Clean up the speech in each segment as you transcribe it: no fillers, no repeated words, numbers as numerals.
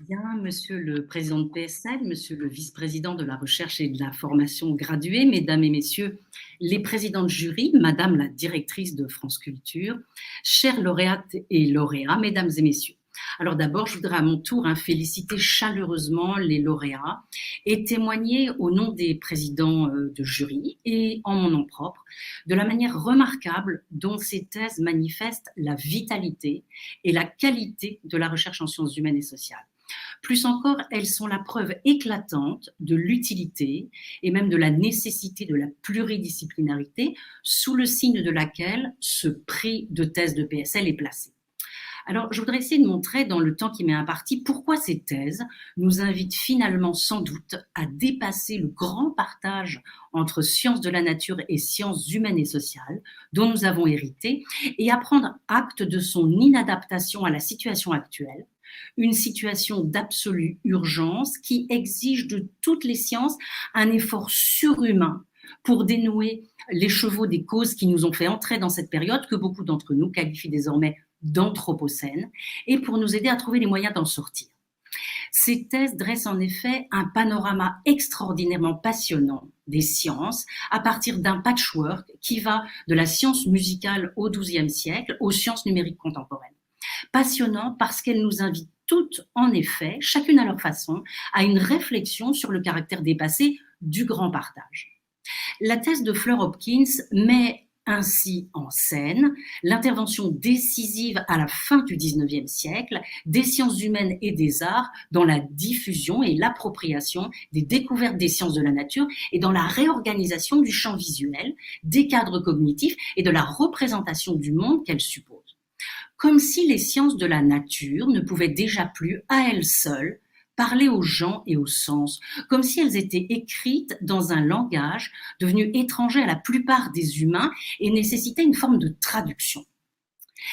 Bien, monsieur le président de PSL, monsieur le vice-président de la recherche et de la formation graduée, mesdames et messieurs les présidents de jury, madame la directrice de France Culture, chères lauréates et lauréats, mesdames et messieurs. Alors d'abord, je voudrais à mon tour féliciter chaleureusement les lauréats et témoigner au nom des présidents de jury et en mon nom propre de la manière remarquable dont ces thèses manifestent la vitalité et la qualité de la recherche en sciences humaines et sociales. Plus encore, elles sont la preuve éclatante de l'utilité et même de la nécessité de la pluridisciplinarité sous le signe de laquelle ce prix de thèse de PSL est placé. Alors, je voudrais essayer de montrer dans le temps qui m'est imparti pourquoi ces thèses nous invitent finalement sans doute à dépasser le grand partage entre sciences de la nature et sciences humaines et sociales dont nous avons hérité et à prendre acte de son inadaptation à la situation actuelle, une situation d'absolue urgence qui exige de toutes les sciences un effort surhumain pour dénouer l'écheveau des causes qui nous ont fait entrer dans cette période que beaucoup d'entre nous qualifient désormais d'anthropocène et pour nous aider à trouver les moyens d'en sortir. Ces thèses dressent en effet un panorama extraordinairement passionnant des sciences à partir d'un patchwork qui va de la science musicale au XIIe siècle aux sciences numériques contemporaines. Passionnant parce qu'elles nous invitent toutes, en effet, chacune à leur façon, à une réflexion sur le caractère dépassé du grand partage. La thèse de Fleur Hopkins met ainsi en scène l'intervention décisive à la fin du XIXe siècle des sciences humaines et des arts dans la diffusion et l'appropriation des découvertes des sciences de la nature et dans la réorganisation du champ visuel, des cadres cognitifs et de la représentation du monde qu'elles supposent. Comme si les sciences de la nature ne pouvaient déjà plus, à elles seules, parler aux gens et aux sens, comme si elles étaient écrites dans un langage devenu étranger à la plupart des humains et nécessitait une forme de traduction.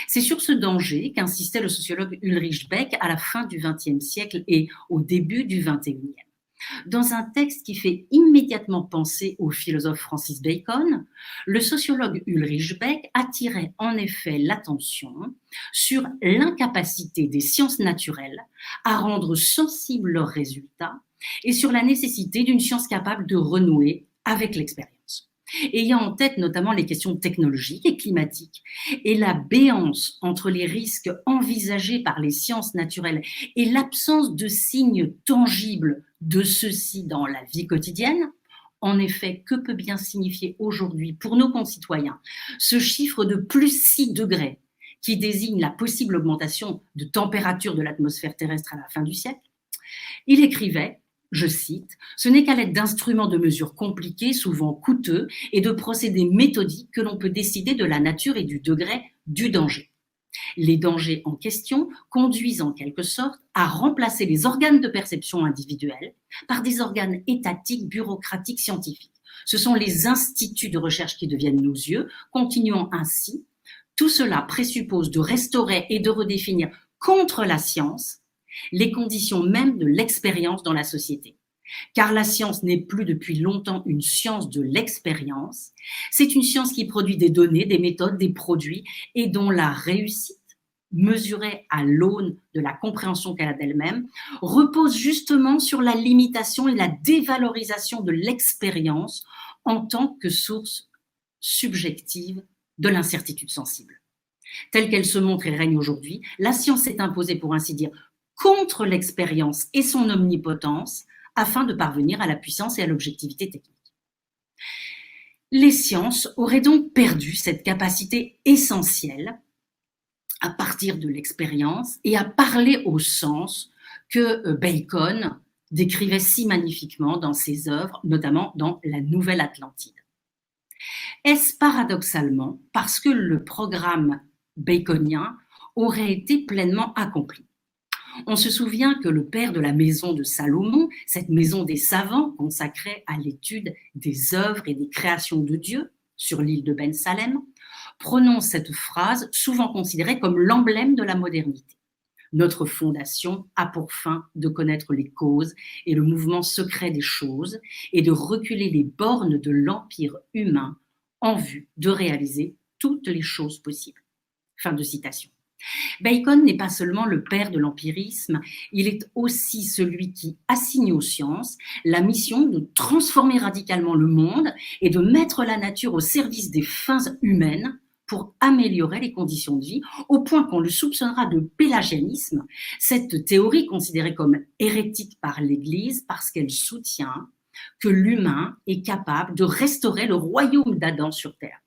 C'est sur ce danger qu'insistait le sociologue Ulrich Beck à la fin du XXe siècle et au début du XXIe. Dans un texte qui fait immédiatement penser au philosophe Francis Bacon, le sociologue Ulrich Beck attirait en effet l'attention sur l'incapacité des sciences naturelles à rendre sensibles leurs résultats et sur la nécessité d'une science capable de renouer avec l'expérience. Ayant en tête notamment les questions technologiques et climatiques et la béance entre les risques envisagés par les sciences naturelles et l'absence de signes tangibles de ceux-ci dans la vie quotidienne, en effet, que peut bien signifier aujourd'hui pour nos concitoyens ce chiffre de plus 6 degrés qui désigne la possible augmentation de température de l'atmosphère terrestre à la fin du siècle? Il écrivait, je cite, « Ce n'est qu'à l'aide d'instruments de mesure compliqués, souvent coûteux, et de procédés méthodiques que l'on peut décider de la nature et du degré du danger. Les dangers en question conduisent en quelque sorte à remplacer les organes de perception individuels par des organes étatiques, bureaucratiques, scientifiques. Ce sont les instituts de recherche qui deviennent nos yeux, continuant ainsi. Tout cela présuppose de restaurer et de redéfinir contre la science les conditions mêmes de l'expérience dans la société. Car la science n'est plus depuis longtemps une science de l'expérience, c'est une science qui produit des données, des méthodes, des produits et dont la réussite, mesurée à l'aune de la compréhension qu'elle a d'elle-même, repose justement sur la limitation et la dévalorisation de l'expérience en tant que source subjective de l'incertitude sensible. Telle qu'elle se montre et règne aujourd'hui, la science s'est imposée, pour ainsi dire, contre l'expérience et son omnipotence afin de parvenir à la puissance et à l'objectivité technique. Les sciences auraient donc perdu cette capacité essentielle à partir de l'expérience et à parler au sens que Bacon décrivait si magnifiquement dans ses œuvres, notamment dans La Nouvelle Atlantide. Est-ce paradoxalement parce que le programme baconien aurait été pleinement accompli? On se souvient que le père de la maison de Salomon, cette maison des savants consacrée à l'étude des œuvres et des créations de Dieu sur l'île de Ben Salem, prononce cette phrase souvent considérée comme l'emblème de la modernité. Notre fondation a pour fin de connaître les causes et le mouvement secret des choses et de reculer les bornes de l'empire humain en vue de réaliser toutes les choses possibles. Fin de citation. Bacon n'est pas seulement le père de l'empirisme, il est aussi celui qui assigne aux sciences la mission de transformer radicalement le monde et de mettre la nature au service des fins humaines pour améliorer les conditions de vie, au point qu'on le soupçonnera de pélagianisme, cette théorie considérée comme hérétique par l'Église parce qu'elle soutient que l'humain est capable de restaurer le royaume d'Adam sur Terre.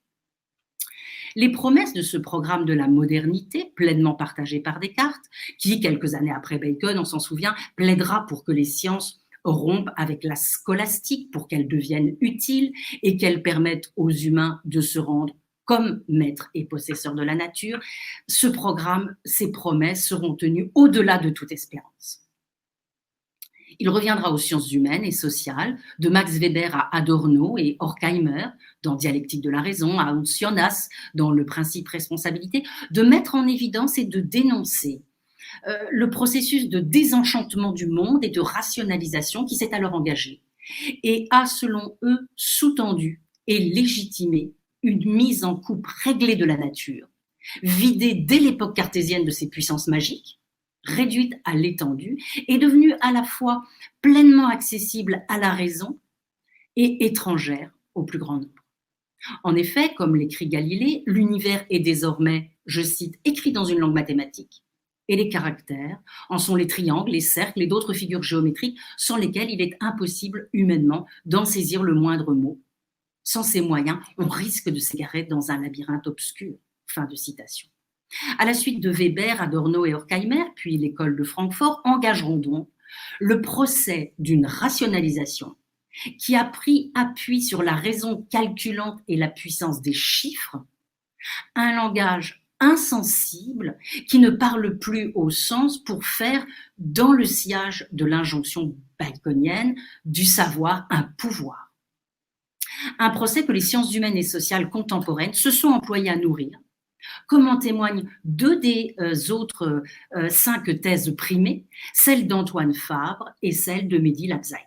Les promesses de ce programme de la modernité, pleinement partagé par Descartes, qui, quelques années après Bacon, on s'en souvient, plaidera pour que les sciences rompent avec la scolastique, pour qu'elles deviennent utiles et qu'elles permettent aux humains de se rendre comme maîtres et possesseurs de la nature, ce programme, ces promesses seront tenues au-delà de toute espérance. Il reviendra aux sciences humaines et sociales, de Max Weber à Adorno et Horkheimer, dans Dialectique de la raison, à Hans Jonas, dans Le principe responsabilité, de mettre en évidence et de dénoncer le processus de désenchantement du monde et de rationalisation qui s'est alors engagé et a, selon eux, sous-tendu et légitimé une mise en coupe réglée de la nature, vidée dès l'époque cartésienne de ses puissances magiques, réduite à l'étendue, est devenue à la fois pleinement accessible à la raison et étrangère au plus grand nombre. En effet, comme l'écrit Galilée, l'univers est désormais, je cite, écrit dans une langue mathématique, et les caractères en sont les triangles, les cercles et d'autres figures géométriques sans lesquelles il est impossible humainement d'en saisir le moindre mot. Sans ces moyens, on risque de s'égarer dans un labyrinthe obscur. Fin de citation. À la suite de Weber, Adorno et Horkheimer, puis l'école de Francfort, engageront donc le procès d'une rationalisation qui a pris appui sur la raison calculante et la puissance des chiffres, un langage insensible qui ne parle plus au sens pour faire, dans le sillage de l'injonction baconienne, du savoir un pouvoir. Un procès que les sciences humaines et sociales contemporaines se sont employées à nourrir, comme en témoignent deux des autres 5 thèses primées, celle d'Antoine Fabre et celle de Mehdi Labzaï.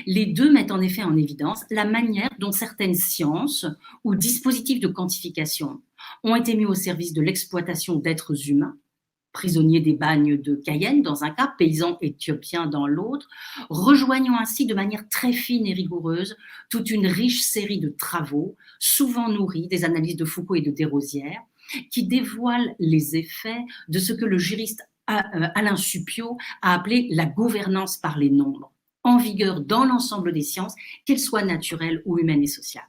Les deux mettent en effet en évidence la manière dont certaines sciences ou dispositifs de quantification ont été mis au service de l'exploitation d'êtres humains, prisonniers des bagnes de Cayenne dans un cas, paysans éthiopiens dans l'autre, rejoignant ainsi de manière très fine et rigoureuse toute une riche série de travaux, souvent nourris des analyses de Foucault et de Desrosières, qui dévoilent les effets de ce que le juriste Alain Suppiot a appelé la gouvernance par les nombres, en vigueur dans l'ensemble des sciences, qu'elles soient naturelles ou humaines et sociales.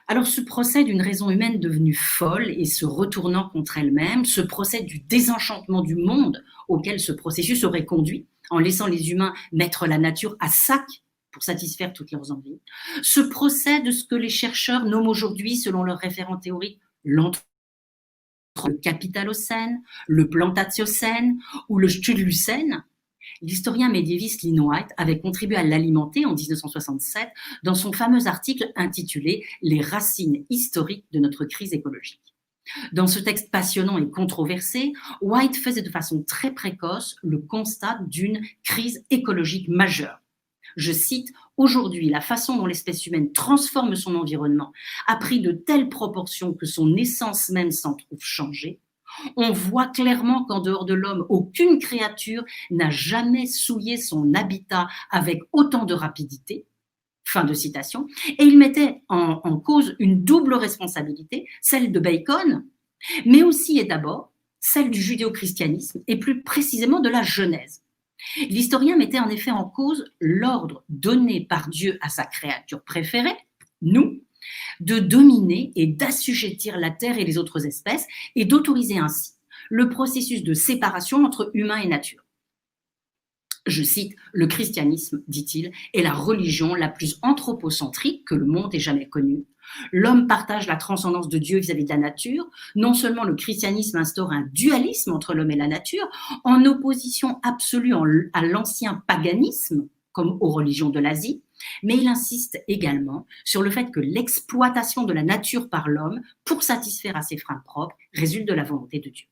Alors ce procès d'une raison humaine devenue folle et se retournant contre elle-même, ce procès du désenchantement du monde auquel ce processus aurait conduit, en laissant les humains mettre la nature à sac pour satisfaire toutes leurs envies, ce procès de ce que les chercheurs nomment aujourd'hui, selon leurs référents théoriques, le capitalocène, le plantatiocène ou le studlucène, l'historien médiéviste Lynn White avait contribué à l'alimenter en 1967 dans son fameux article intitulé « Les racines historiques de notre crise écologique ». Dans ce texte passionnant et controversé, White faisait de façon très précoce le constat d'une crise écologique majeure. Je cite, « Aujourd'hui, la façon dont l'espèce humaine transforme son environnement a pris de telles proportions que son essence même s'en trouve changée. On voit clairement qu'en dehors de l'homme, aucune créature n'a jamais souillé son habitat avec autant de rapidité. » Fin de citation. Et il mettait en cause une double responsabilité, celle de Bacon, mais aussi et d'abord celle du judéo-christianisme et plus précisément de la Genèse. L'historien mettait en effet en cause l'ordre donné par Dieu à sa créature préférée, nous, de dominer et d'assujettir la terre et les autres espèces et d'autoriser ainsi le processus de séparation entre humain et nature. Je cite, « Le christianisme, dit-il, est la religion la plus anthropocentrique que le monde ait jamais connue. L'homme partage la transcendance de Dieu vis-à-vis de la nature. Non seulement le christianisme instaure un dualisme entre l'homme et la nature, en opposition absolue à l'ancien paganisme, comme aux religions de l'Asie, mais il insiste également sur le fait que l'exploitation de la nature par l'homme pour satisfaire à ses fins propres résulte de la volonté de Dieu. »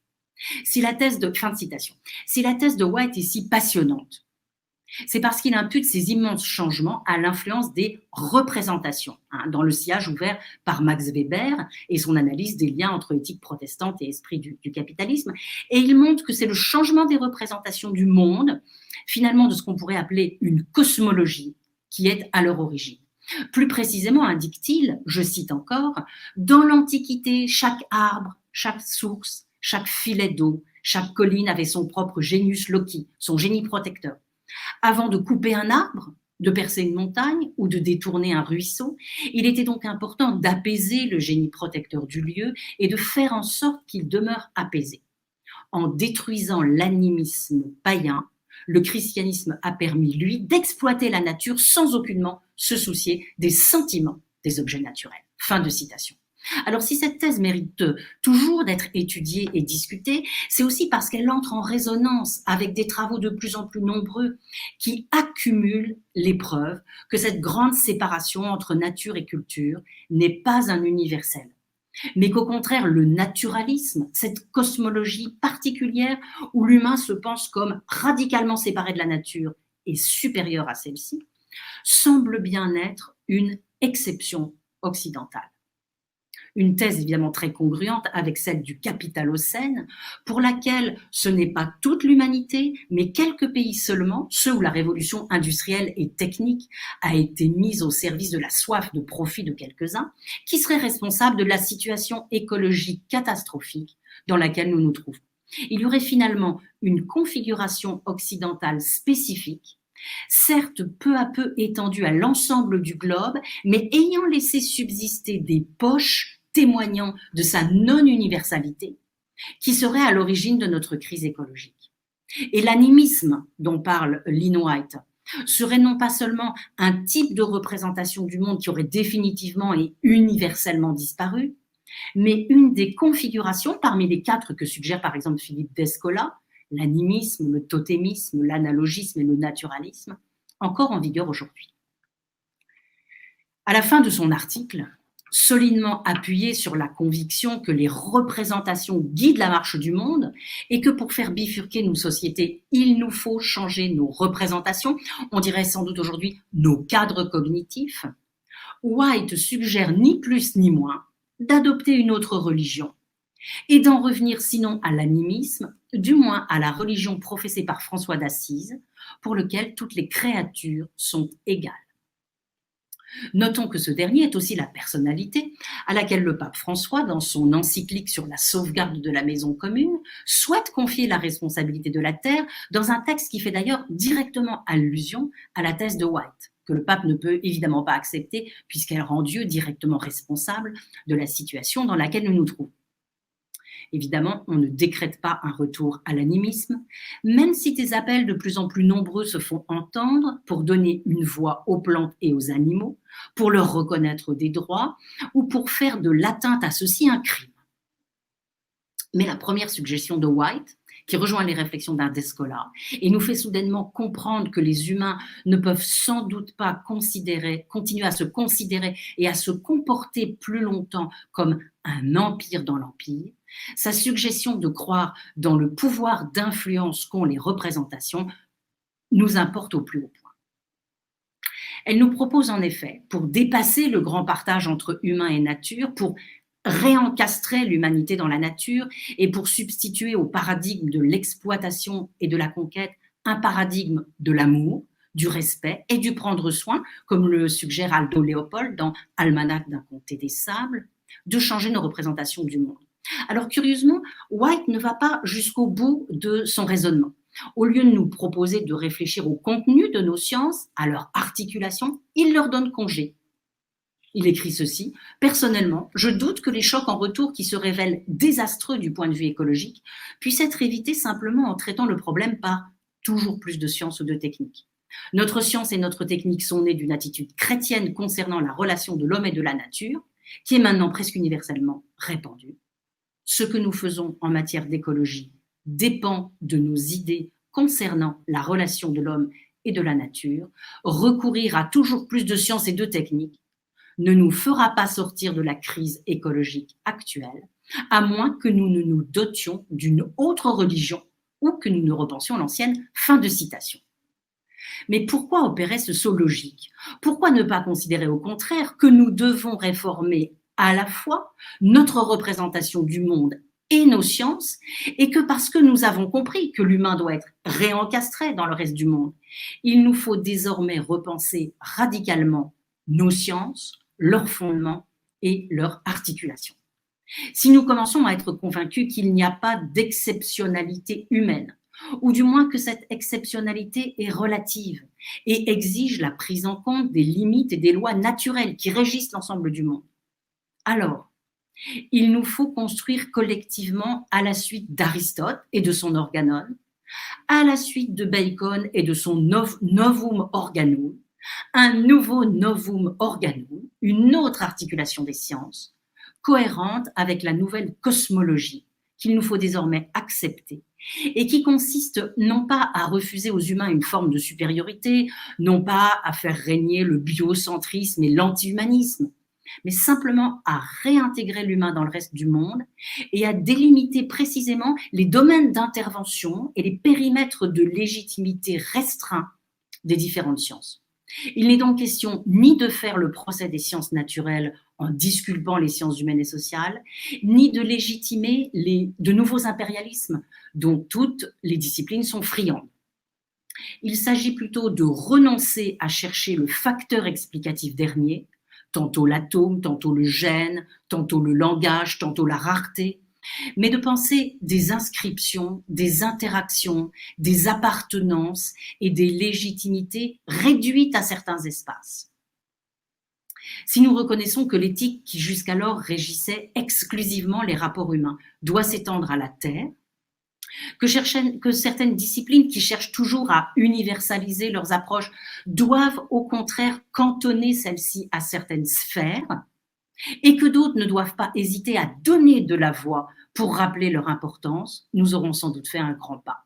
Fin de citation. Si la thèse de White est si passionnante, C'est parce qu'il impute ces immenses changements à l'influence des représentations, hein, dans le sillage ouvert par Max Weber et son analyse des liens entre éthique protestante et esprit du capitalisme. Et il montre que c'est le changement des représentations du monde, finalement de ce qu'on pourrait appeler une cosmologie, qui est à leur origine. Plus précisément, indique-t-il, je cite encore, dans l'Antiquité, chaque arbre, chaque source, chaque filet d'eau, chaque colline avait son propre genius loci, son génie protecteur. Avant de couper un arbre, de percer une montagne ou de détourner un ruisseau, il était donc important d'apaiser le génie protecteur du lieu et de faire en sorte qu'il demeure apaisé. En détruisant l'animisme païen, le christianisme a permis, lui, d'exploiter la nature sans aucunement se soucier des sentiments des objets naturels. Fin de citation. Alors si cette thèse mérite toujours d'être étudiée et discutée, c'est aussi parce qu'elle entre en résonance avec des travaux de plus en plus nombreux qui accumulent les preuves que cette grande séparation entre nature et culture n'est pas un universel, mais qu'au contraire, le naturalisme, cette cosmologie particulière où l'humain se pense comme radicalement séparé de la nature et supérieur à celle-ci, semble bien être une exception occidentale. Une thèse évidemment très congruente avec celle du capitalocène, pour laquelle ce n'est pas toute l'humanité, mais quelques pays seulement, ceux où la révolution industrielle et technique a été mise au service de la soif de profit de quelques-uns, qui seraient responsables de la situation écologique catastrophique dans laquelle nous nous trouvons. Il y aurait finalement une configuration occidentale spécifique, certes peu à peu étendue à l'ensemble du globe, mais ayant laissé subsister des poches témoignant de sa non-universalité, qui serait à l'origine de notre crise écologique. Et l'animisme dont parle Lynn White serait non pas seulement un type de représentation du monde qui aurait définitivement et universellement disparu, mais une des configurations parmi les 4 que suggère par exemple Philippe Descola, l'animisme, le totémisme, l'analogisme et le naturalisme, encore en vigueur aujourd'hui. À la fin de son article, solidement appuyé sur la conviction que les représentations guident la marche du monde et que pour faire bifurquer nos sociétés, il nous faut changer nos représentations, on dirait sans doute aujourd'hui nos cadres cognitifs, White suggère ni plus ni moins d'adopter une autre religion et d'en revenir sinon à l'animisme, du moins à la religion professée par François d'Assise, pour lequel toutes les créatures sont égales. Notons que ce dernier est aussi la personnalité à laquelle le pape François, dans son encyclique sur la sauvegarde de la maison commune, souhaite confier la responsabilité de la terre dans un texte qui fait d'ailleurs directement allusion à la thèse de White, que le pape ne peut évidemment pas accepter puisqu'elle rend Dieu directement responsable de la situation dans laquelle nous nous trouvons. Évidemment, on ne décrète pas un retour à l'animisme, même si des appels de plus en plus nombreux se font entendre pour donner une voix aux plantes et aux animaux, pour leur reconnaître des droits ou pour faire de l'atteinte à ceux-ci un crime. Mais la première suggestion de White, qui rejoint les réflexions d'un Descola et nous fait soudainement comprendre que les humains ne peuvent sans doute pas continuer à se considérer et à se comporter plus longtemps comme un empire dans l'empire, sa suggestion de croire dans le pouvoir d'influence qu'ont les représentations nous importe au plus haut point. Elle nous propose en effet, pour dépasser le grand partage entre humain et nature, pour réencastrer l'humanité dans la nature et pour substituer au paradigme de l'exploitation et de la conquête un paradigme de l'amour, du respect et du prendre soin, comme le suggère Aldo Léopold dans Almanach d'un comté des sables, de changer nos représentations du monde. Alors curieusement, White ne va pas jusqu'au bout de son raisonnement. Au lieu de nous proposer de réfléchir au contenu de nos sciences, à leur articulation, il leur donne congé. Il écrit ceci: « Personnellement, je doute que les chocs en retour qui se révèlent désastreux du point de vue écologique puissent être évités simplement en traitant le problème par toujours plus de science ou de technique. Notre science et notre technique sont nées d'une attitude chrétienne concernant la relation de l'homme et de la nature, qui est maintenant presque universellement répandue. Ce que nous faisons en matière d'écologie dépend de nos idées concernant la relation de l'homme et de la nature. Recourir à toujours plus de science et de technique ne nous fera pas sortir de la crise écologique actuelle, à moins que nous ne nous dotions d'une autre religion ou que nous ne repensions l'ancienne. » Fin de citation. Mais pourquoi opérer ce saut logique? Pourquoi ne pas considérer au contraire que nous devons réformer à la fois notre représentation du monde et nos sciences, et que parce que nous avons compris que l'humain doit être réencastré dans le reste du monde, il nous faut désormais repenser radicalement nos sciences, leurs fondements et leur articulation. Si nous commençons à être convaincus qu'il n'y a pas d'exceptionnalité humaine, ou du moins que cette exceptionnalité est relative et exige la prise en compte des limites et des lois naturelles qui régissent l'ensemble du monde, alors il nous faut construire collectivement à la suite d'Aristote et de son organon, à la suite de Bacon et de son Novum Organum, un nouveau Novum Organum, une autre articulation des sciences, cohérente avec la nouvelle cosmologie qu'il nous faut désormais accepter et qui consiste non pas à refuser aux humains une forme de supériorité, non pas à faire régner le biocentrisme et l'anti-humanisme, mais simplement à réintégrer l'humain dans le reste du monde et à délimiter précisément les domaines d'intervention et les périmètres de légitimité restreints des différentes sciences. Il n'est donc question ni de faire le procès des sciences naturelles en disculpant les sciences humaines et sociales, ni de légitimer de nouveaux impérialismes dont toutes les disciplines sont friandes. Il s'agit plutôt de renoncer à chercher le facteur explicatif dernier, tantôt l'atome, tantôt le gène, tantôt le langage, tantôt la rareté, mais de penser des inscriptions, des interactions, des appartenances et des légitimités réduites à certains espaces. Si nous reconnaissons que l'éthique qui jusqu'alors régissait exclusivement les rapports humains doit s'étendre à la Terre, que certaines disciplines qui cherchent toujours à universaliser leurs approches doivent au contraire cantonner celles-ci à certaines sphères, et que d'autres ne doivent pas hésiter à donner de la voix pour rappeler leur importance, nous aurons sans doute fait un grand pas.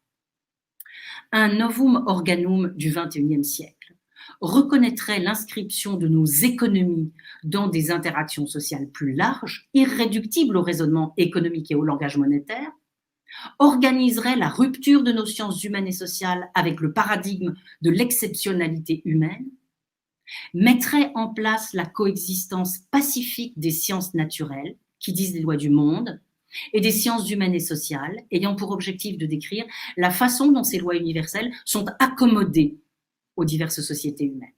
Un Novum Organum du XXIe siècle reconnaîtrait l'inscription de nos économies dans des interactions sociales plus larges, irréductibles au raisonnement économique et au langage monétaire, organiserait la rupture de nos sciences humaines et sociales avec le paradigme de l'exceptionnalité humaine, mettrait en place la coexistence pacifique des sciences naturelles, qui disent les lois du monde, et des sciences humaines et sociales, ayant pour objectif de décrire la façon dont ces lois universelles sont accommodées aux diverses sociétés humaines.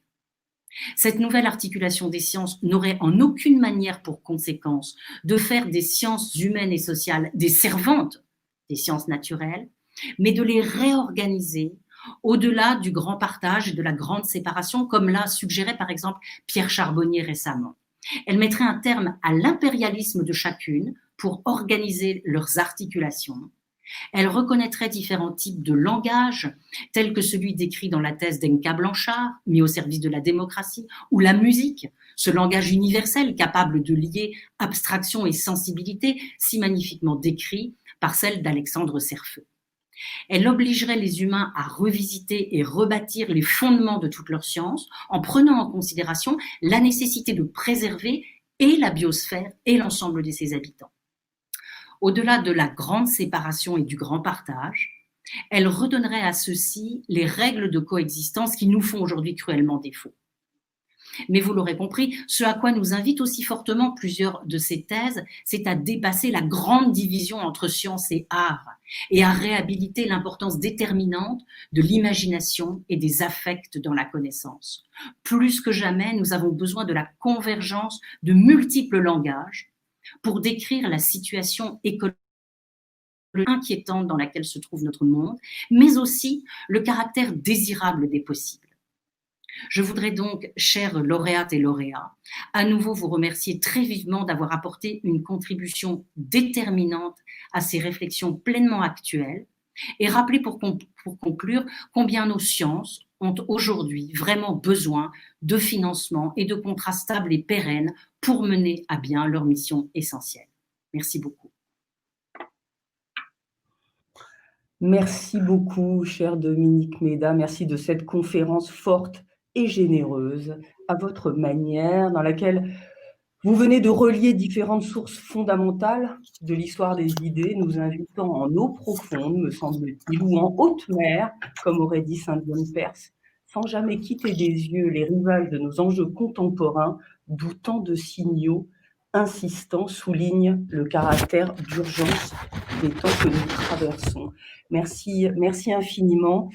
Cette nouvelle articulation des sciences n'aurait en aucune manière pour conséquence de faire des sciences humaines et sociales des servantes des sciences naturelles, mais de les réorganiser au-delà du grand partage et de la grande séparation, comme l'a suggéré par exemple Pierre Charbonnier récemment. Elle mettrait un terme à l'impérialisme de chacune pour organiser leurs articulations. Elle reconnaîtrait différents types de langage, tels que celui décrit dans la thèse d'Enka Blanchard, mis au service de la démocratie, ou la musique, ce langage universel capable de lier abstraction et sensibilité, si magnifiquement décrit par celle d'Alexandre Serfeu. Elle obligerait les humains à revisiter et rebâtir les fondements de toutes leurs sciences en prenant en considération la nécessité de préserver et la biosphère et l'ensemble de ses habitants. Au-delà de la grande séparation et du grand partage, elle redonnerait à ceux-ci les règles de coexistence qui nous font aujourd'hui cruellement défaut. Mais vous l'aurez compris, ce à quoi nous invitent aussi fortement plusieurs de ces thèses, c'est à dépasser la grande division entre science et art et à réhabiliter l'importance déterminante de l'imagination et des affects dans la connaissance. Plus que jamais, nous avons besoin de la convergence de multiples langages pour décrire la situation écologique inquiétante dans laquelle se trouve notre monde, mais aussi le caractère désirable des possibles. Je voudrais donc, chers lauréates et lauréats, à nouveau vous remercier très vivement d'avoir apporté une contribution déterminante à ces réflexions pleinement actuelles et rappeler pour conclure combien nos sciences ont aujourd'hui vraiment besoin de financement et de contrats stables et pérennes pour mener à bien leur mission essentielle. Merci beaucoup. Merci beaucoup, cher Dominique Méda. Merci de cette conférence forte et généreuse, à votre manière, dans laquelle vous venez de relier différentes sources fondamentales de l'histoire des idées, nous invitant en eau profonde, me semble-t-il, ou en haute mer, comme aurait dit Saint John Perse, sans jamais quitter des yeux les rivages de nos enjeux contemporains, d'où tant de signaux insistants soulignent le caractère d'urgence des temps que nous traversons. Merci infiniment.